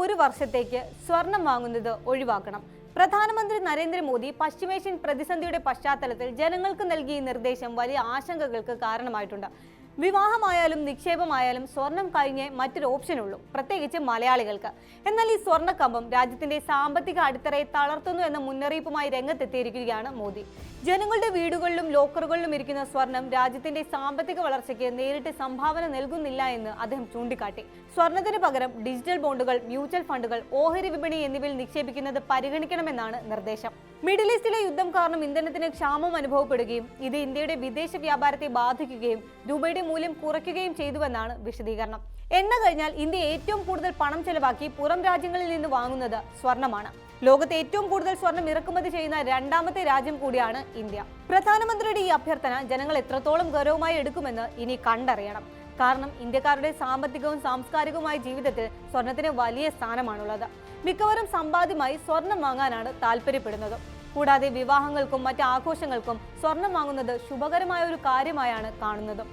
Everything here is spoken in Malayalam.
ഒരു വർഷത്തേക്ക് സ്വർണം വാങ്ങുന്നത് ഒഴിവാക്കണം. പ്രധാനമന്ത്രി നരേന്ദ്രമോദി പശ്ചിമേഷ്യൻ പ്രതിസന്ധിയുടെ പശ്ചാത്തലത്തിൽ ജനങ്ങൾക്ക് നൽകിയ നിർദ്ദേശം വലിയ ആശങ്കകൾക്ക് കാരണമായിട്ടുണ്ട്. വിവാഹമായാലും നിക്ഷേപമായാലും സ്വർണം കഴിഞ്ഞേ മറ്റൊരു ഓപ്ഷനുള്ളൂ, പ്രത്യേകിച്ച് മലയാളികൾക്ക്. എന്നാൽ ഈ സ്വർണ്ണക്കമ്പം രാജ്യത്തിന്റെ സാമ്പത്തിക അടിത്തറയെ തളർത്തുന്നു എന്ന മുന്നറിയിപ്പുമായി രംഗത്തെത്തിയിരിക്കുകയാണ് മോദി. ജനങ്ങളുടെ വീടുകളിലും ലോക്കറുകളിലും ഇരിക്കുന്ന സ്വർണം രാജ്യത്തിന്റെ സാമ്പത്തിക വളർച്ചയ്ക്ക് നേരിട്ട് സംഭാവന നൽകുന്നില്ല എന്ന് അദ്ദേഹം ചൂണ്ടിക്കാട്ടി. സ്വർണത്തിന് പകരം ഡിജിറ്റൽ ബോണ്ടുകൾ, മ്യൂച്വൽ ഫണ്ടുകൾ, ഓഹരി വിപണി എന്നിവയിൽ നിക്ഷേപിക്കുന്നത് പരിഗണിക്കണമെന്നാണ് നിർദ്ദേശം. മിഡിൽ ഈസ്റ്റിലെ യുദ്ധം കാരണം ഇന്ധനത്തിന് ക്ഷാമം അനുഭവപ്പെടുകയും ഇത് ഇന്ത്യയുടെ വിദേശ വ്യാപാരത്തെ ബാധിക്കുകയും രൂപയുടെ മൂല്യം കുറയ്ക്കുകയും ചെയ്തുവെന്നാണ് വിശദീകരണം. എണ്ണ കഴിഞ്ഞാൽ ഇന്ത്യ ഏറ്റവും കൂടുതൽ പണം ചെലവാക്കി പുറം രാജ്യങ്ങളിൽ നിന്ന് വാങ്ങുന്നത് സ്വർണമാണ്. ലോകത്തെ ഏറ്റവും കൂടുതൽ സ്വർണം ഇറക്കുമതി ചെയ്യുന്ന രണ്ടാമത്തെ രാജ്യം കൂടിയാണ് ഇന്ത്യ. പ്രധാനമന്ത്രിയുടെ ഈ അഭ്യർത്ഥന ജനങ്ങൾ എത്രത്തോളം ഗൗരവമായി എടുക്കുമെന്ന് ഇനി കണ്ടറിയണം. കാരണം ഇന്ത്യക്കാരുടെ സാമ്പത്തികവും സാംസ്കാരികവുമായ ജീവിതത്തിൽ സ്വർണത്തിന് വലിയ സ്ഥാനമാണുള്ളത്. മിക്കവരും സമ്പാദ്യമായി സ്വർണം വാങ്ങാനാണ് താല്പര്യപ്പെടുന്നത്. കൂടാതെ വിവാഹങ്ങൾക്കും മറ്റ് ആഘോഷങ്ങൾക്കും സ്വർണം വാങ്ങുന്നത് ശുഭകരമായ ഒരു കാര്യമായാണ് കാണുന്നത്.